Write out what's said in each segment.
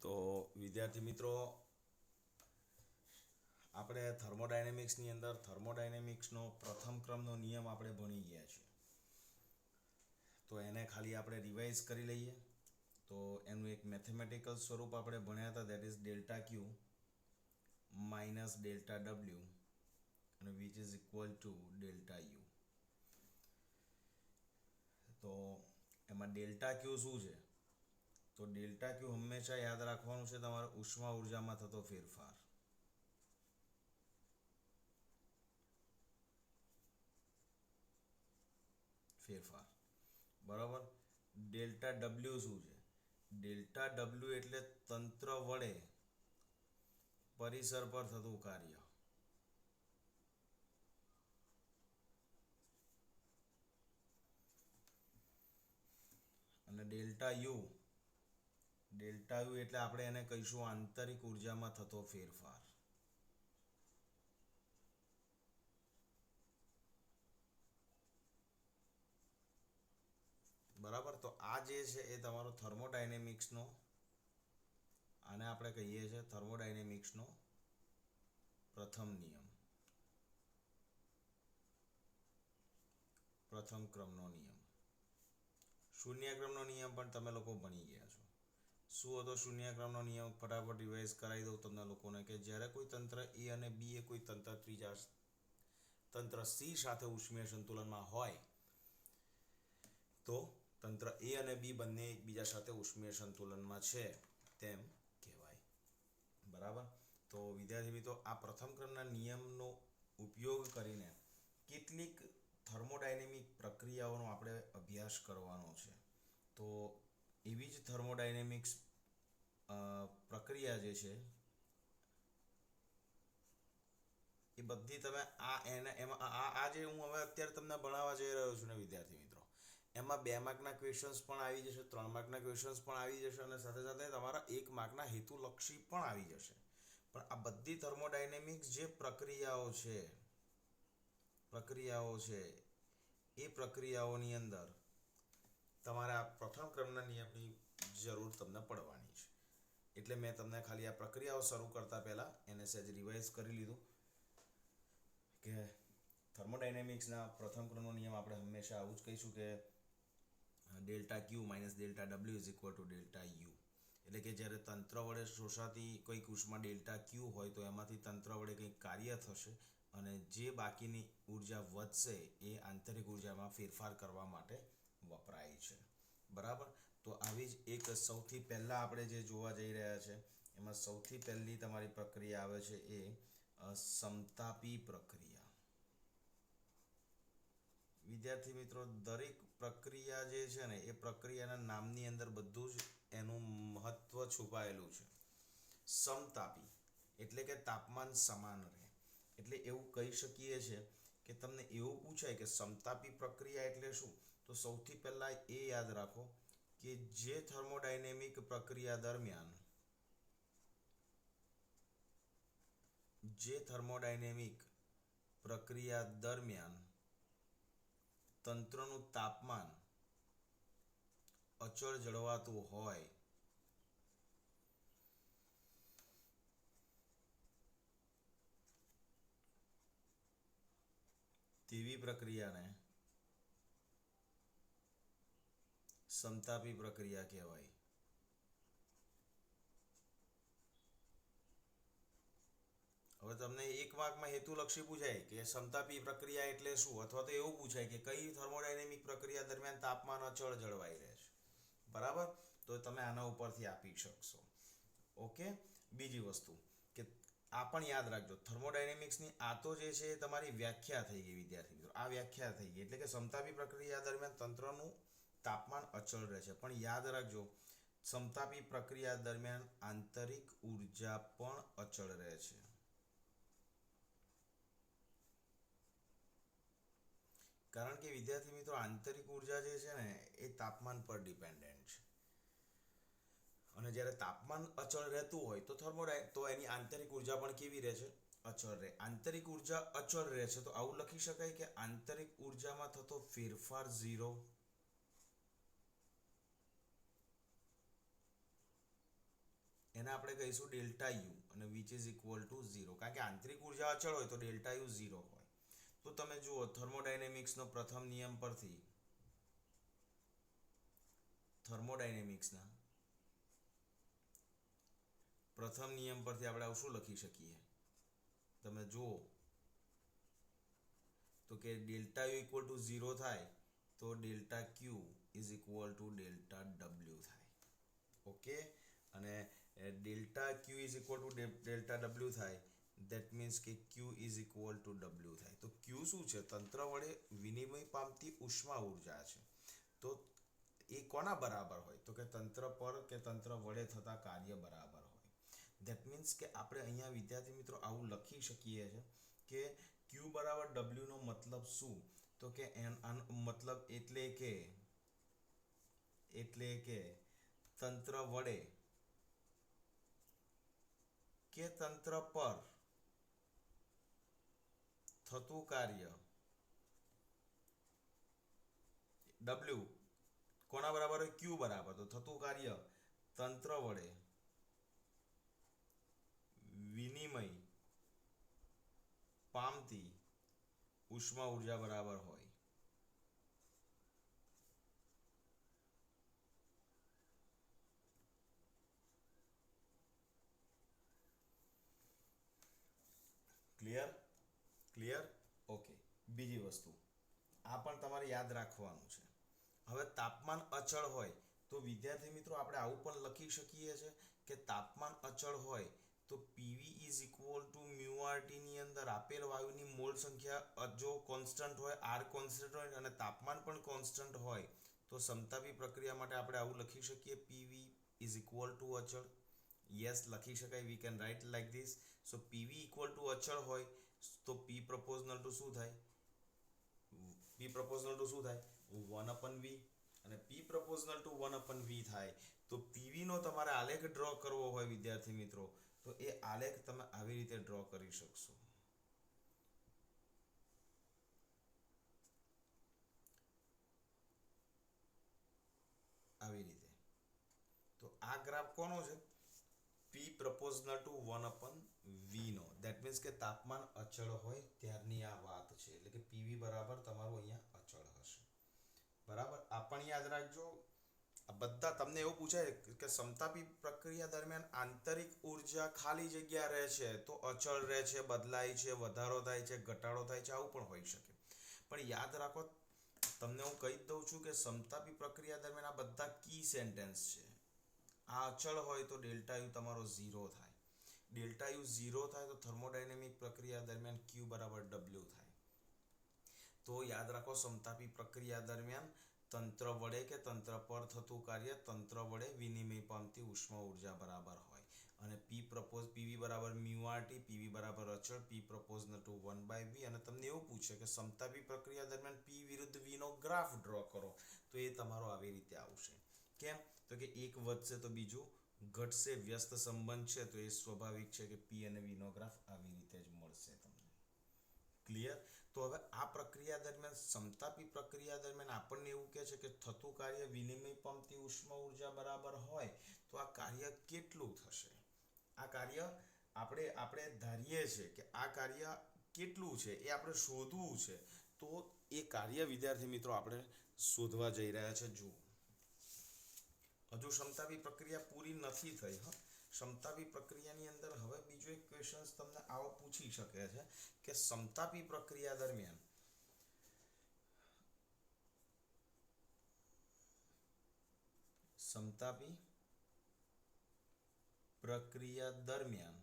તો વિદ્યાર્થી મિત્રો, આપણે થર્મોડાયનેમિક્સની અંદર થર્મોડાયનેમિક્સનો પ્રથમ ક્રમનો નિયમ આપણે ભણી ગયા છીએ. તો એને ખાલી આપણે રિવાઇઝ કરી લઈએ. તો એનું એક મેથેમેટિકલ સ્વરૂપ આપણે ભણ્યા હતા, that is delta Q minus delta W અને which is equal to delta U. તો એમાં ડેલ્ટા ક્યુ શું છે? તો ડેલ્ટા ક્યુ હંમેશા યાદ રાખવાનું છે તમારે ઉષ્મા ઉર્જામાં થતો ફેરફાર. બરાબર. ડેલ્ટા ડબલ્યુ શું છે? ડેલ્ટા ડબલ્યુ એટલે તંત્ર વડે પરિસર પર થતું કાર્ય. અને ડેલ્ટા યુ એટલે આપણે એને કહીશું આંતરિક ઉર્જામાં થતો ફેરફાર. બરાબર. તો આ જે છે એ તમારો થર્મોડાયનેમિક્સનો, આને આપણે કહીએ છીએ થર્મોડાયનેમિક્સનો પ્રથમ નિયમ, પ્રથમ ક્રમનો નિયમ. શૂન્ય ક્રમનો નિયમ પણ તમે લોકો ભણી ગયા છો. શું હતો શૂન્ય ક્રમનો નિયમ? ફટાફટ રિવાઇઝ કરાવી દઉં તમને લોકોને કે જ્યારે કોઈ તંત્ર એ અને બી એ કોઈ તંત્ર સી સાથે ઉષ્મીય સંતુલનમાં હોય તો તંત્ર એ અને બી બંને એકબીજા સાથે ઉષ્મીય સંતુલનમાં છે તેમ કહેવાય. બરાબર. તો વિદ્યાર્થી મિત્રો, આ પ્રથમ ક્રમના નિયમનો ઉપયોગ કરીને કેટલીક થર્મોડાયનેમિક પ્રક્રિયાઓનો આપણે અભ્યાસ કરવાનો છે. તો એવી જ થર્મોડાયનેમિક્સ પ્રક્રિયા જે છે એ બધી તમે આ જે હું હવે અત્યારે તમને ભણાવવા જઈ રહ્યો છું ને વિદ્યાર્થી મિત્રો, એમાં 2 માર્કના ક્વેશ્ચન્સ પણ આવી જશે, 3 માર્કના ક્વેશ્ચન્સ પણ આવી જશે અને સાથે સાથે તમારા 1 માર્કના હેતુલક્ષી પણ આવી જશે. પણ આ બધી થર્મોડાયનેમિક્સ જે પ્રક્રિયાઓ છે એ પ્રક્રિયાઓની અંદર તમારે આ પ્રથમ ક્રમના નિયમની જરૂર તમને પડવાની છે. એટલે મેં તમને ખાલી આ પ્રક્રિયાઓ શરૂ કરતા પહેલા એને સહેજ રિવાઇઝ કરી લીધું કે થર્મોડાયનેમિક્સના પ્રથમ ક્રમનો નિયમ આપણે હંમેશા આવું જ કહીશું કે delta Q minus delta W is equal to delta you. એટલે કે જ્યારે તંત્ર વડે શોષાતી કંઈક ઉષ્મા ડેલ્ટા ક્યુ હોય તો એમાંથી તંત્ર વડે કંઈક કાર્ય થશે અને જે બાકીની ઉર્જા વધશે એ આંતરિક ઉર્જામાં ફેરફાર કરવા માટે વપરાય છે. બરાબર. તો આવી જ એક સૌથી પહેલાં આપણે જે જોવા જઈ રહ્યા છે એમાં સૌથી પહેલી તમારી પ્રક્રિયા આવે છે એ સમતાપી પ્રક્રિયા. વિદ્યાર્થી મિત્રો, દરેક પ્રક્રિયા જે છે ને એ પ્રક્રિયાના નામની અંદર બધું જ એનું મહત્વ છુપાયેલું છે. સમતાપી એટલે કે તાપમાન સમાન રહે. એટલે એવું કહી શકીએ છે કે તમને એવું પૂછાય કે સમતાપી પ્રક્રિયા એટલે શું, તો સૌથી પહેલાં એ યાદ રાખો કે જે થર્મોડાયનેમિક પ્રક્રિયા દરમિયાન તંત્રનું તાપમાન અચળ જળવાતું હોય તેવી પ્રક્રિયાને સમતાપી પ્રક્રિયા કહેવાય. હવે તમને 1 માર્કમાં હેતુલક્ષી પૂછાય કે સમતાપી પ્રક્રિયા એટલે શું, અથવા તો એવું પૂછાય કે કઈ થર્મોડાયનેમિક પ્રક્રિયા દરમિયાન તાપમાન અચળ જળવાઈ રહે છે. બરાબર. તો તમે આના ઉપરથી આપી શકશો. ઓકે. બીજી વસ્તુ કે આ પણ યાદ રાખજો, થર્મોડાયનેમિક્સની આ તો જે છે એ તમારી વ્યાખ્યા થઈ ગઈ વિદ્યાર્થી મિત્રો. આ વ્યાખ્યા થઈ ગઈ એટલે કે સમતાપી પ્રક્રિયા દરમિયાન તંત્રનું તાપમાન અચળ રહે છે. પણ યાદ રાખજો, સમતાપી પ્રક્રિયા દરમિયાન આંતરિક ઉર્જા પણ અચળ રહે છે. કારણ કે વિદ્યાર્થી મિત્રો, આંતરિક ઉર્જા જે છે ને એ તાપમાન પર ડિપેન્ડન્ટ છે. અને જ્યારે તાપમાન અચળ રહેતું હોય તો એની આંતરિક ઉર્જા પણ કેવી રહે છે? અચળ રહે. આંતરિક ઉર્જા અચળ રહે છે તો આવું લખી શકાય કે આંતરિક ઉર્જામાં થતો ફેરફાર 0. એને આપણે કહીશું ડેલ્ટા યુ અને વિચ ઇઝ ઇક્વલ ટુ 0, કારણ કે આંતરિક ઉર્જા અચળ હોય તો ડેલ્ટા યુ 0 હોય. તો તમે જુઓ થર્મોડાયનેમિક્સનો પ્રથમ નિયમ પરથી, થર્મોડાયનેમિક્સના પ્રથમ નિયમ પરથી આપણે આવું શું લખી શકીએ? તમે જુઓ તો કે ડેલ્ટા યુ ઇક્વલ ટુ 0 થાય તો delta Q is equal to delta W થાય. ઓકે, અને delta Q is equal to delta W થાય, દેટ મીન્સ કે ક્યુ ઇઝ ઇક્વલ ટુ ડબલ્યુ થાય. તો ક્યુ શું છે? તંત્ર વડે વિનિમય પામતી ઉષ્મા ઉર્જા છે. તો એ કોના બરાબર હોય? તો કે તંત્ર પર કે તંત્ર વડે થતા કાર્ય બરાબર હોય. દેટ મીન્સ કે આપણે અહીંયા વિદ્યાર્થી મિત્રો આવું લખી શકીએ છીએ કે ક્યુ બરાબર ડબલ્યુ નો મતલબ શું? તો કે મતલબ એટલે કે તંત્ર વડે કે તંત્ર પર થતું કાર્ય ડબલ્યુ કોના બરાબર હોય? ક્યુ બરાબર. તો થતું કાર્ય તંત્ર વડે વિનિમય પામતી ઉષ્મા ઉર્જા બરાબર હોય. ક્લિયર? ઓકે. બીજી વસ્તુ આ પણ તમારે યાદ રાખવાનું છે. હવે તાપમાન અચળ હોય તો વિદ્યાર્થી મિત્રો આપણે આવું પણ લખી શકીએ છીએ કે તાપમાન અચળ હોય તો PV is equal to mu RT ની અંદર આપેલ વાયુની મોલ સંખ્યા જો કોન્સ્ટન્ટ હોય, R કોન્સ્ટન્ટ હોય અને તાપમાન પણ કોન્સ્ટન્ટ હોય તો સમતાપી પ્રક્રિયા માટે આપણે આવું લખી શકીએ PV ઇઝ ઇક્વલ ટુ અચળ. યસ, લખી શકાય. We can write like this. So PV equal to અચળ હોય તો P પ્રપોઝનલ ટુ શું થાય? P પ્રપોઝનલ ટુ શું થાય? 1/V. અને P પ્રપોઝનલ ટુ 1/V થાય તો PV નો તમારે આલેખ ડ્રો કરવો હોય વિદ્યાર્થી મિત્રો તો એ આલેખ તમે આવી રીતે ડ્રો કરી શકશો. આવી રીતે. તો આ ગ્રાફ કોનો છે? P પ્રપોઝનલ ટુ 1/V નો. દેટ મીન્સ કે તાપમાન અચળ હોય ત્યારની આ વાત છે. એટલે કે PV બરાબર તમારું અહીંયા અચળ હશે. બરાબર? આ પણ યાદ રાખજો. આ બધા તમને એવું પૂછાય કે સમતાપી પ્રક્રિયા દરમિયાન આંતરિક ઉર્જા ખાલી જગ્યા રહે છે તો અચળ રહે છે, બદલાય છે, વધારો થાય છે, ઘટાડો થાય છે, આવું પણ હોઈ શકે. પણ યાદ રાખો, તમને હું કહી દઉં છું કે સમતાપી પ્રક્રિયા દરમિયાન આ બધા કી સેન્ટેન્સ છે. આ અચળ હોય તો ડેલ્ટા યુ તમારો 0 થાય. ડેલ્ટા યુ 0 થાય તો થર્મોડાયનેમિક પ્રક્રિયા દરમિયાન Q બરાબર W થાય. તો યાદ રાખો, સમતાપી પ્રક્રિયા દરમિયાન તંત્ર વડે કે તંત્ર પર થતું કાર્ય તંત્ર વડે વિનિમય પામતી ઉષ્મા ઉર્જા બરાબર હોય. અને PV બરાબર મ્યુ RT, PV બરાબર અચળ, P પ્રપોઝનલ ટુ 1/V. અને તમને એવું પૂછે કે સમતાપી પ્રક્રિયા દરમિયાન P વિરુદ્ધ V નો ગ્રાફ ડ્રો કરો તો એ તમારો આવી રીતે આવશે. કેમ? તો કે એક વધશે તો બીજું ઘટશે. વ્યસ્ત સંબંધ છે તો એ સ્વાભાવિક છે કે P અને V નો ગ્રાફ આવી રીતે જ મળશે તમને. ક્લિયર? તો હવે આ પ્રક્રિયા દરમિયાન સમતાપી પ્રક્રિયા દરમિયાન આપણને એવું કહે છે કે થતું કાર્ય વિનિમય પામતી ઉષ્મા ઉર્જા બરાબર હોય તો આ કાર્ય કેટલું થશે? આ કાર્ય આપણે ધારીએ છીએ કે આ કાર્ય કેટલું છે એ આપણે શોધવું છે. તો એ કાર્ય વિદ્યાર્થી મિત્રો આપણે શોધવા જઈ રહ્યા છે. જુઓ, હજુ સમતાપી પ્રક્રિયા પૂરી નથી થઈ. સમતાપી પ્રક્રિયાની અંદર હવે બીજો એક ક્વેશ્ચન તમને આવો પૂછી શકે છે કે સમતાપી પ્રક્રિયા દરમિયાન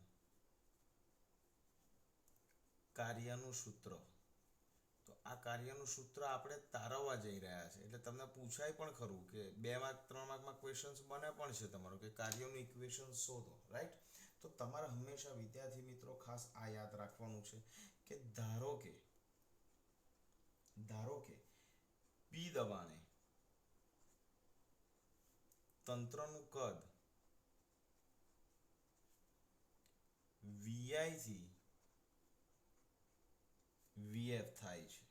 કાર્યનું સૂત્ર. તો આ કાર્યનું સૂત્ર આપણે તારવવા જઈ રહ્યા છે. એટલે તમને પૂછાય પણ ખરું કે 2 માર્ક 3 માર્કમાં ક્વેશ્ચન્સ બને પણ છે તમારું કે કાર્યનું ઇક્વેશન શોધો. રાઈટ? તો તમારે હંમેશા વિદ્યાર્થી મિત્રો ખાસ આ યાદ રાખવાનું છે કે ધારો કે P દબાણે તંત્રનું કદ Vi થી Vf થાય છે.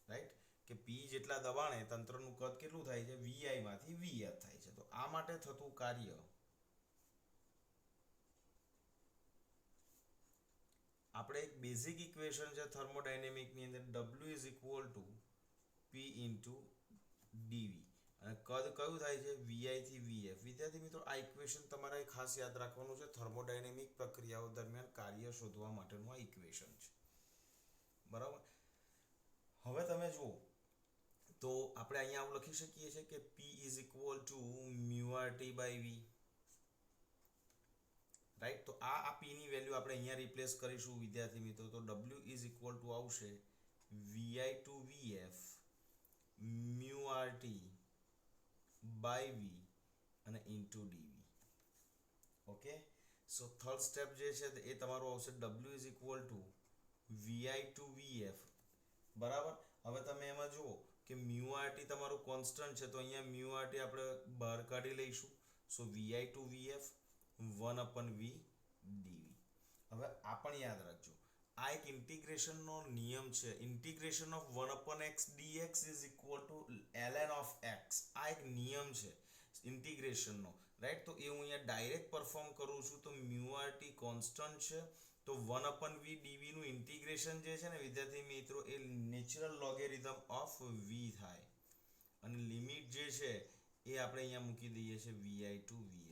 રાઈટ? કે P જેટલા દબાણે તંત્રનું કદ કેટલું થાય છે? Vi માંથી Vf થાય છે. તો આ માટે થતું કાર્ય આપણે એક બેઝિક ઇક્વેશન છે થર્મોડાયનેમિકની અંદર W is equal two P into ડીવી અને કદ કયું થાય છે વીઆઈ થી વીએફ. વિદ્યાર્થી મિત્રો આ ઇક્વેશન તમારે ખાસ યાદ રાખવાનું છે. થર્મોડાયનેમિક પ્રક્રિયાઓ દરમિયાન કાર્ય શોધવા માટેનું આ ઇક્વેશન છે. બરાબર. હવે તમે જુઓ તો આપણે અહીંયા આવું લખી શકીએ છીએ કે P is equal to mu R T by V. Right. તો આ P ની વેલ્યુ આપણે અહીંયા રિપ્લેસ કરીશું વિદ્યાર્થી મિત્રો. તો W ઇઝ ઇક્વલ ટુ આવશે VI to VF mu R T by V અને into d v. Okay. So third step જે છે એ તમારું આવશે W is equal to VI to VF. બરાબર. હવે તમે એમાં જુઓ કે મ્યુ આર ટી તમારું કોન્સ્ટન્ટ છે તો અહીંયા મ્યુ આર ટી આપણે બહાર કાઢી લઈશું. So VI to VF 1/v dv. હવે આ પણ યાદ રાખજો, આ એક ઇન્ટિગ્રેશનનો નિયમ છે. Integration of 1/x dx is equal to ln of x. આ એક નિયમ છે ઇન્ટિગ્રેશનનો, રાઈટ. તો એ હું અહીંયા ડાયરેક્ટ પરફોર્મ કરું છું. તો મ્યુ આર ટી કોન્સ્ટન્ટ છે તો 1/v dv નું ઇન્ટિગ્રેશન જે છે ને વિદ્યાર્થી મિત્રો એ નેચરલ લોગેરિધમ ઓફ v થાય અને લિમિટ જે છે એ આપણે અહીંયા મૂકી દઈએ છીએ vi ટુ vf.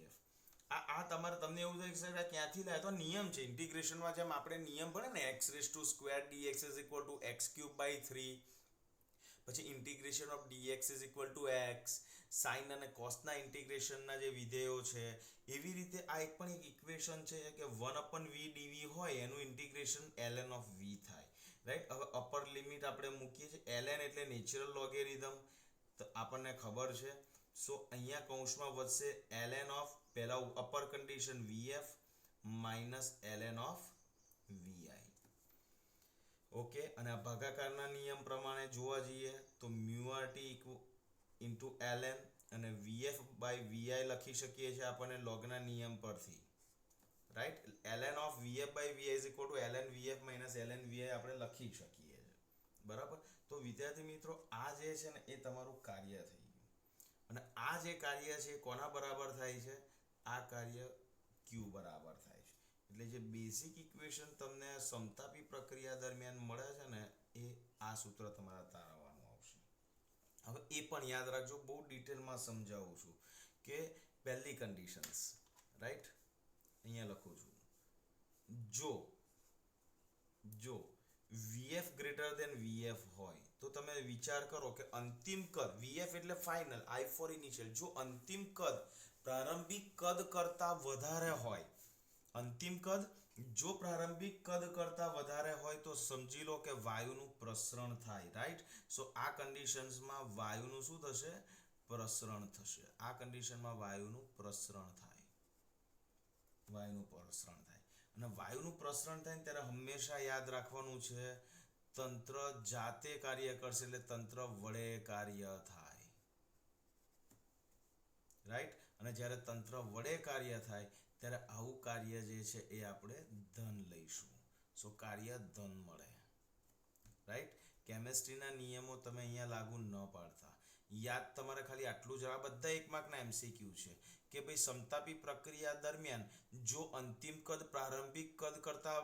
આ તમારે તમને એવું થઈ શકે ક્યાંથી લાય તો નિયમ છે ઇન્ટિગ્રેશનમાં. જેમ આપણે નિયમ ભણે ને x raise to square dx is equal to x³ / 3, પછી integration of dx is equal to x, sine અને કોસના ઇન્ટિગ્રેશનના જે વિધેયો છે એવી રીતે આ એક પણ એક ઇક્વેશન છે કે 1/v dv હોય એનું ઇન્ટિગ્રેશન ln ઓફ v થાય, રાઈટ. હવે અપર લિમિટ આપણે મૂકીએ છીએ ln એટલે નેચરલ લોગેરિધમ, તો આપણને ખબર છે. સો અહીંયા કૌંસમાં વધશે ln ઓફ પહેલા upper condition vf minus ln of vi. Okay. અને આ ભાગાકારના નિયમ પ્રમાણે જોવા જઈએ તો mu R T into ln અને vf બાય vi લખી શકીએ છીએ આપણને લોગના નિયમ પરથી, right. ln of vf by vi is equal to ln vf minus ln vi આપણે લખી શકીએ છીએ. બરાબર. તો વિદ્યાર્થી મિત્રો આ જે છે ને એ તમારું કાર્ય થઈ ગયું અને આ જે કાર્ય છે કોના બરાબર થાય છે? આ કાર્ય q બરાબર થાય છે. એટલે જે બેઝિક ઇક્વેશન તમને સમતાપી પ્રક્રિયા દરમિયાન મળે છે ને એ આ સૂત્ર તમારા તારવવાનું આવશે. હવે એ પણ યાદ રાખજો, બહુ ડિટેલમાં સમજાવું છું કે પહેલી કન્ડિશન્સ, રાઈટ. અહીંયા લખું છું, જો vf ગ્રેટર દેન vf હોય તો તમે વિચાર કરો કે અંતિમ કદ vf એટલે ફાઇનલ, i ફોર ઇનિશિયલ, જો અંતિમ કદ પ્રારંભિક કદ કરતા વધારે હોય, અંતિમ કદ જો પ્રારંભિક કદ કરતા વધારે હોય તો સમજી લો કે વાયુનું પ્રસરણ થાય, રાઈટ. સો આ કન્ડિશન્સમાં વાયુનું શું થશે? પ્રસરણ થશે. આ કન્ડિશનમાં વાયુનું પ્રસરણ થાય, વાયુનું પ્રસરણ થાય. અને વાયુનું પ્રસરણ થાય ત્યારે હંમેશા યાદ રાખવાનું છે તંત્ર જાતે કાર્ય કરશે એટલે તંત્ર વડે કાર્ય થાય, રાઈટ. અને જ્યારે તંત્ર વડે કાર્ય થાય ત્યારે આવું કાર્ય જે છે એ આપણે ધન લઈશું. સો કાર્ય ધન મળે, રાઈટ. કેમેસ્ટ્રીના નિયમો તમે અહીંયા લાગુ ન પાડતા, યાદ તમારે ખાલી આટલું જ. આ બધા 1 માર્કના MCQ છે કે ભાઈ સમતાપી પ્રક્રિયા દરમિયાન જો અંતિમ કદ પ્રારંભિક કદ કરતા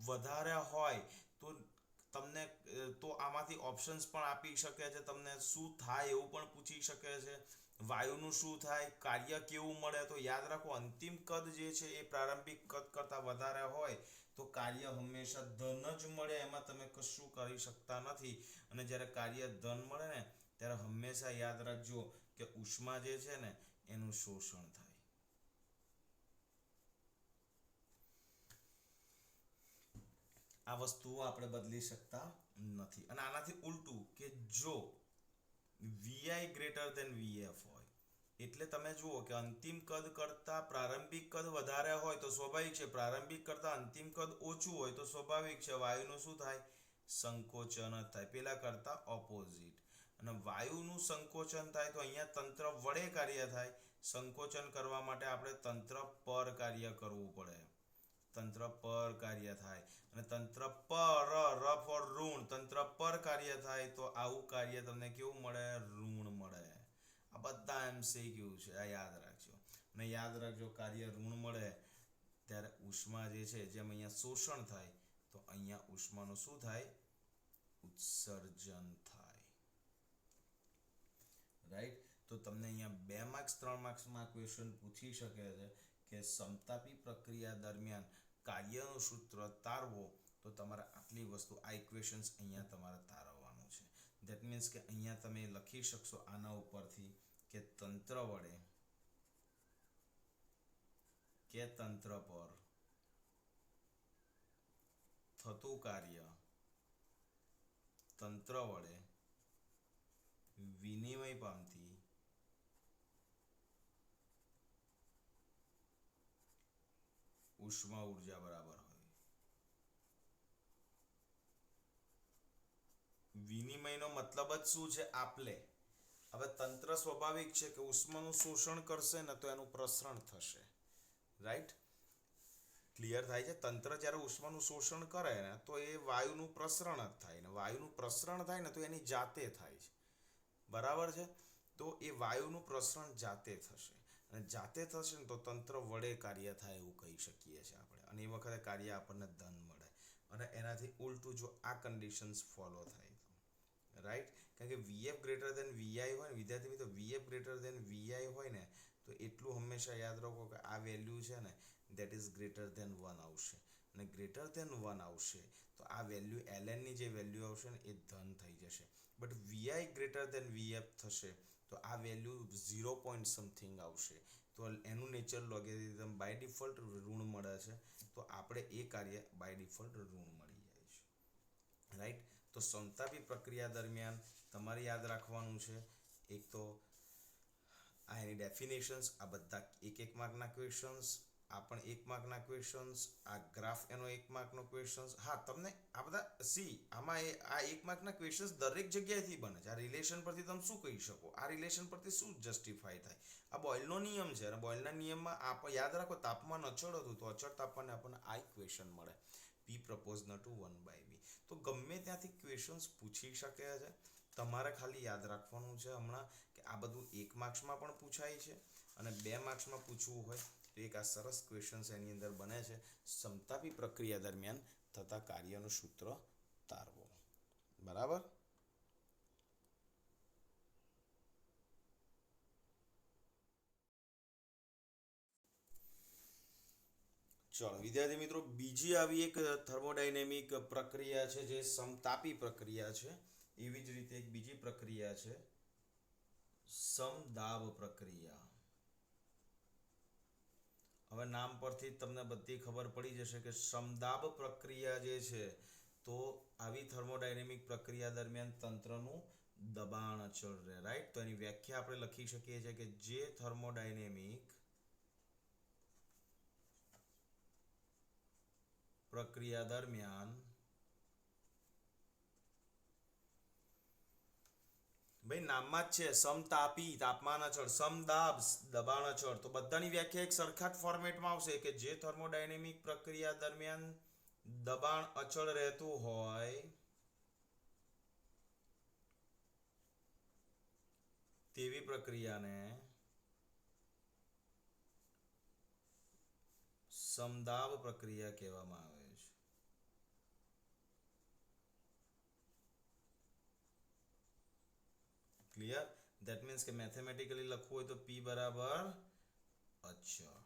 વધારે હોય તો તમને તો આમાંથી ઓપ્શન્સ પણ આપી શકે છે, તમને શું થાય એવું પણ પૂછી શકે છે, વાયુનું શું થાય, કાર્ય કેવું મળે. તો યાદ રાખો અંતિમ કદ જે છે એ પ્રારંભિક કદ કરતા વધારે હોય તો કાર્ય હંમેશા ધન જ મળે, એમાં તમે કશું કરી શકતા નથી. અને જ્યારે કાર્ય ધન મળે ને ત્યારે હંમેશા યાદ રાખજો કે ઉષ્મા જે છે ને એનું શોષણ થાય. આ વસ્તુઓ આપણે બદલી શકતા નથી. અને આનાથી ઉલટું કે જો vi ગ્રેટર દેન vf હોય એટલે તમે જુઓ કે અંતિમ કદ કરતા પ્રારંભિક કદ વધારે હોય તો સ્વાભાવિક છે પ્રારંભિક કરતા અંતિમ કદ ઓછું હોય તો સ્વાભાવિક છે વાયુનું શું થાય? સંકોચન થાય, પેલા કરતા ઓપોઝિટ. અને વાયુનું સંકોચન થાય તો અહીંયા તંત્ર વડે કાર્ય થાય. સંકોચન કરવા માટે આપણે તંત્ર પર કાર્ય કરવું પડે, તંત્ર પર કાર્ય થાય. અને તંત્ર પર ર ફોર ઋણ, તંત્ર પર કાર્ય થાય તો આવું કાર્ય તમને કેવું મળે? ઋણ મળે. આ બધા MCQ છે, આ યાદ રાખજો. અને યાદ રાખજો કાર્ય ઋણ મળે ત્યારે ઉષ્મા જે છે જેમ અહીંયા શોષણ થાય તો તો અહીંયા ઉષ્માનું શું થાય? ઉત્સર્જન થાય, રાઈટ. તો તમને અહીંયા 2 માર્ક્સ 3 માર્ક્સમાં ક્વેશ્ચન પૂછી શકે છે કે સમતાપી પ્રક્રિયા દરમિયાન કાર્યનું સૂત્ર તારવો. તો તમારે આટલી વસ્તુ, આ ઇક્વેશન્સ અહીંયા તમારે તારવવાનું છે. ધેટ મીન્સ કે અહીંયા તમે લખી શકશો આના ઉપરથી કે તંત્ર વડે કે તંત્ર પર થતું કાર્ય તંત્ર વડે વિનિમય પામતી ઉષ્મા ઉર્જા બરાબર હોય. વિનિમયનો મતલબ જ શું છે? આપલે. હવે તંત્ર સ્વાભાવિક છે કે ઉષ્માનું શોષણ કરશે ને તો એનું પ્રસરણ થશે, રાઈટ. ક્લિયર થાય છે? તંત્ર જ્યારે ઉષ્માનું શોષણ કરે ને તો એ વાયુનું પ્રસરણ જ થાય, ને વાયુનું પ્રસરણ થાય ને તો એની જાતે થાય છે, બરાબર છે. તો એ વાયુનું પ્રસરણ જાતે થશે, અને જાતે થશે ને તો તંત્ર વડે કાર્ય થાય એવું કહી શકીએ છીએ આપણે, અને એ વખતે કાર્ય આપણને ધન મળે. અને એનાથી ઉલટું જો આ કન્ડિશન્સ ફોલો થાય તો, રાઈટ. કારણ કે વીએફ ગ્રેટર દેન વીઆઈ હોય ને વિદ્યાર્થી મિત્રો, વીએફ ગ્રેટર દેન વીઆઈ હોય ને તો એટલું હંમેશા યાદ રાખો કે આ વેલ્યુ છે ને દેટ ઇઝ ગ્રેટર દેન 1 આવશે, અને ગ્રેટર દેન 1 આવશે તો આ વેલ્યુ એલએનની જે વેલ્યુ આવશે ને એ ધન થઈ જશે. But Vi greater than VF થશે તો આ વેલ્યુ 0 સમથિંગ આવશે, તો એનું નેચર લોગેરિધમ બાય ડિફોલ્ટ ઋણ મળે છે, તો આપણે એ કાર્ય બાય ડિફોલ્ટ ઋણ મળી જાય છે, રાઈટ. તો સમતાપી પ્રક્રિયા દરમિયાન તમારે યાદ રાખવાનું છે એક તો આ એની ડેફિનેશન્સ, આ બધા 1 માર્કના ક્વેશ્ચન્સ, આ પણ 1 માર્કના ક્વેશ્ચન્સ, આ ગ્રાફ એનો 1 માર્કનો ક્વેશ્ચન્સ. હા, તમને આ બધા આમાં આ 1 માર્કના ક્વેશ્ચન્સ દરેક જગ્યાએથી બને છે. આ રિલેશન પરથી તમે શું કહી શકો? આ રિલેશન પરથી શું જસ્ટિફાય થાય? આ બોયલનો નિયમ છે, અને બોયલના નિયમમાં આપણે યાદ રાખો તાપમાન અચળ હતું તો અચળ તાપમાને આપણને આ ઇક્વેશન મળે, P proportional to 1/b. તો ગમે ત્યાંથી ક્વેશ્ચન્સ પૂછી શકે છે. તમારે ખાલી યાદ રાખવાનું છે હમણાં કે આ બધું 1 માર્ક્સમાં પણ પૂછાય છે, અને 2 માર્ક્સમાં પૂછવું હોય તો એક આ સરસ ક્વેશ્ચન્સ એની અંદર બને છે. સમતાપી પ્રક્રિયા દરમિયાન થતા કાર્યનું સૂત્ર તારવો, બરાબર. ચલો વિદ્યાર્થી મિત્રો, બીજી આવી એક થર્મોડાયનેમિક પ્રક્રિયા છે જે સમતાપી પ્રક્રિયા છે. એવી જ રીતે એક બીજી પ્રક્રિયા છે સમદાબ પ્રક્રિયા. હવે નામ પરથી તમને બધી ખબર પડી જશે કે સમદાબ પ્રક્રિયા જે છે તો આવી થર્મોડાયનેમિક પ્રક્રિયા દરમિયાન તંત્રનું દબાણ અચળ રહે, રાઈટ. તો એની વ્યાખ્યા આપણે લખી શકીએ છીએ કે જે થર્મોડાયનેમિક પ્રક્રિયા દરમિયાન ભાઈ નામમાં જ છે સમતાપી તાપમાન અચળ, સમદાબ દબાણ અચળ, તો બધાની વ્યાખ્યા એક સરખા જ ફોર્મેટમાં આવશે કે જે થર્મોડાયનેમિક પ્રક્રિયા દરમિયાન દબાણ અચળ રહેતું હોય તેવી પ્રક્રિયાને સમદાબ પ્રક્રિયા કહેવામાં આવે છે. ક્લિયર? ધેટ મીન્સ કે મેથેમેટિકલી લખવું હોય તો P બરાબર અચળ.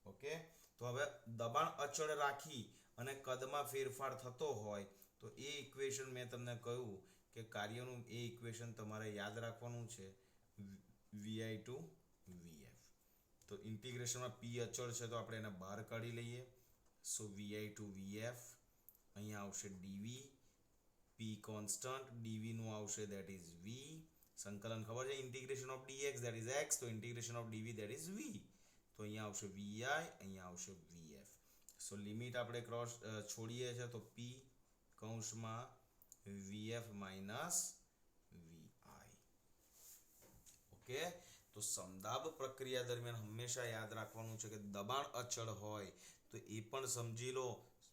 ઓકે. તો હવે દબાણ અચળ રાખી અને કદમાં ફેરફાર થતો હોય તો એ ઇક્વેશન મેં તમને કહ્યું કે કાર્યનું એ ઇક્વેશન તમારે યાદ રાખવાનું છે VI to VF. તો ઇન્ટિગ્રેશનમાં P અચળ છે તો આપણે એને બહાર કાઢી લઈએ. સો VI to VF અહીંયા આવશે dV, P કોન્સ્ટન્ટ, dV નું આવશે that is V, સંકલન ખબર છે integration of dx that is x, તો integration of dv that is v. તો અહીંયા આવશે vi, અહીંયા આવશે vf. સો લિમિટ આપણે ક્રોસ છોડીએ છે તો p કૌંસમાં vf માઇનસ vi. ઓકે. તો સમદાબ પ્રક્રિયા દરમિયાન હંમેશા યાદ રાખવાનું છે કે દબાણ અચળ હોય તો એ પણ સમજી લો.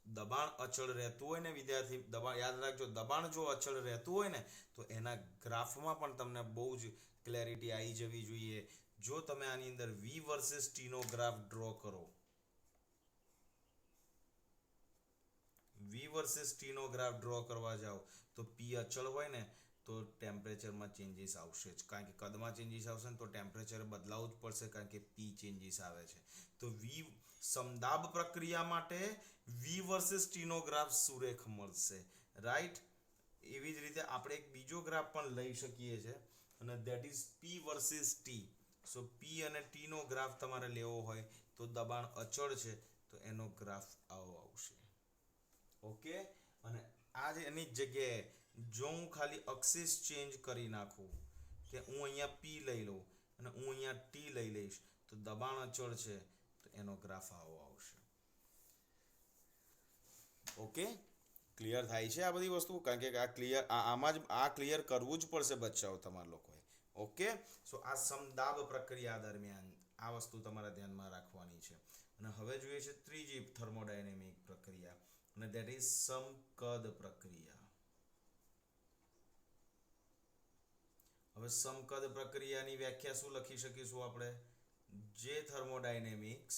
દબાણ અચળ રહેતું હોય ને વિદ્યાર્થી, દબાણ યાદ રાખજો, દબાણ જો અચળ રહેતું હોય ને તો એના ગ્રાફમાં પણ તમને બહુ જ ક્લેરિટી આવી જવી જોઈએ. જો તમે આની અંદર v વર્સિસ t નો ગ્રાફ ડ્રો કરો, v વર્સિસ ટી નો ગ્રાફ ડ્રો કરવા જાઓ તો પી અચળ હોય ને તો ટેમ્પરેચરમાં ચેન્જીસ આવશે જ, કારણ કે કદમાં ચેન્જીસ આવશે ને તો ટેમ્પરેચર બદલાવવું જ પડશે, કારણ કે પી ચેન્જીસ આવે છે. તો વી સમદાબ પ્રક્રિયા માટે વી વર્સિસ ટી નો ગ્રાફ સુરેખ મળશે, રાઈટ. એવી જ રીતે આપણે એક બીજો ગ્રાફ પણ લઈ શકીએ છીએ અને that is P versus T. So P અને ટી નો ગ્રાફ તમારે લેવો હોય તો દબાણ અચળ છે તો એનો ગ્રાફ આવો આવશે. ઓકે. અને આ જ એની જ જગ્યાએ જો હું ખાલી અક્ષિસ ચેન્જ કરી નાખું કે હું અહીંયા પી લઈ લઉં અને હું અહીંયા ટી લઈ લઈશ તો દબાણ અચળ છે તો એનો ગ્રાફ આવો આવશે. ઓકે, ક્લિયર થાય છે આ બધી વસ્તુ, કારણ કે આ ક્લિયર આમાં જ આ ક્લિયર કરવું જ પડશે બચ્ચાઓ તમારા લોકોએ. ઓકે. સો આ સમદાબ પ્રક્રિયા દરમિયાન આ વસ્તુ તમારા ધ્યાનમાં રાખવાની છે. અને હવે જોઈએ છે ત્રીજી થર્મોડાયનેમિક પ્રક્રિયા અને ધેટ ઇઝ સમકદ પ્રક્રિયા. હવે સમકદ પ્રક્રિયાની વ્યાખ્યા શું લખી શકીશું આપણે? જે થર્મોડાયનેમિક્સ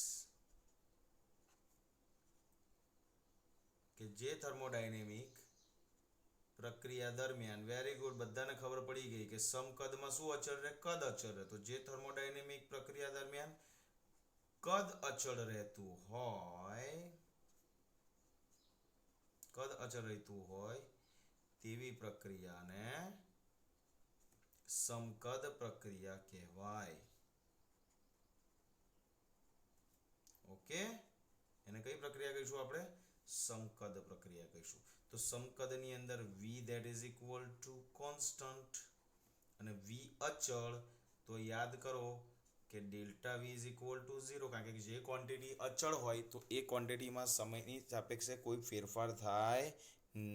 પ્રક્રિયા દરમિયાન, વેરી ગુડ, બધાને ખબર પડી ગઈ કે સમકદમાં શું અચળ રહે? કદ અચળ રહે. તો જે થર્મોડાયનેમિક પ્રક્રિયા દરમિયાન કદ અચળ રહેતું હોય તેવી પ્રક્રિયાને સમકદ પ્રક્રિયા કહેવાય. ઓકે, એને કઈ પ્રક્રિયા કહીશું આપણે? સમકદ પ્રક્રિયા કહીશું. તો સમકદની અંદર v that is equal to constant અને v અચળ, તો યાદ કરો કે delta v is equal to 0, કારણ કે જે ક્વોન્ટિટી અચળ હોય તો એ ક્વોન્ટિટીમાં સમયની સાપેક્ષે કોઈ ફેરફાર થાય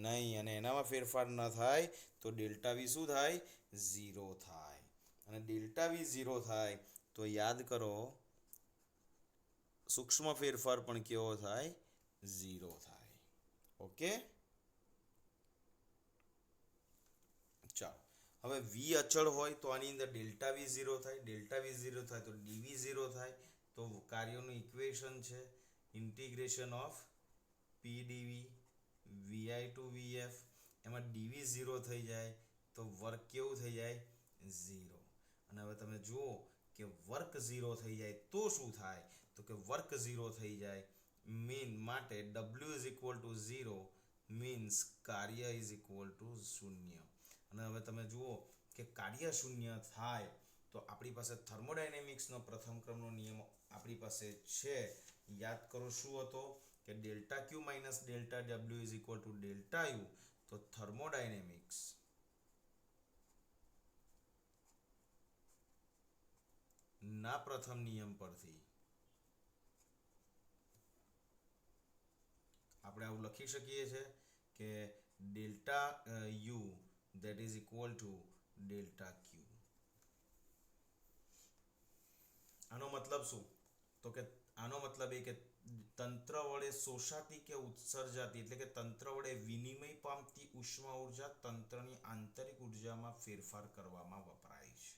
નહીં, અને એનામાં ફેરફાર ન થાય તો ડેલ્ટા v શું થાય? 0 થાય. અને ડેલ્ટા v 0 થાય તો યાદ કરો સૂક્ષ્મ ફેરફાર પણ કેવો થાય? 0 થાય. ઓકે, ચાલો. હવે v અચળ હોય તો આની અંદર ડેલ્ટા v 0 થાય, ડેલ્ટા v 0 થાય તો dv 0 થાય. તો કાર્યનું ઇક્વેશન છે integration of p dv vi to vf. એમાં dv 0 થઈ જાય તો વર્ક કેવું થઈ જાય? 0. અને હવે તમે જુઓ કે વર્ક 0 થઈ જાય તો શું થાય? તો કે વર્ક 0 થઈ જાય મીન માટે w is equal to 0 means કાર્ય is equal to 0. અને હવે તમે જુઓ કે કાર્ય શૂન્ય થાય તો આપણી પાસે થર્મોડાયનેમિક્સનો પ્રથમ ક્રમનો નિયમ આપણી પાસે છે. યાદ કરો શું હતો? કે delta Q minus delta W is equal to delta U. તો થર્મોડાયનેમિક્સ ના પ્રથમ નિયમ પરથી આપણે આવું લખી શકીએ છીએ કે delta you that is equal to delta ક્યુ. આનો મતલબ શું? તો કે આનો મતલબ એ કે તંત્ર વડે શોષાતી કે ઉત્સર્જાતી, એટલે કે તંત્ર વડે વિનિમય પામતી ઉષ્મા ઉર્જા તંત્રની આંતરિક ઉર્જામાં ફેરફાર કરવામાં વપરાય છે.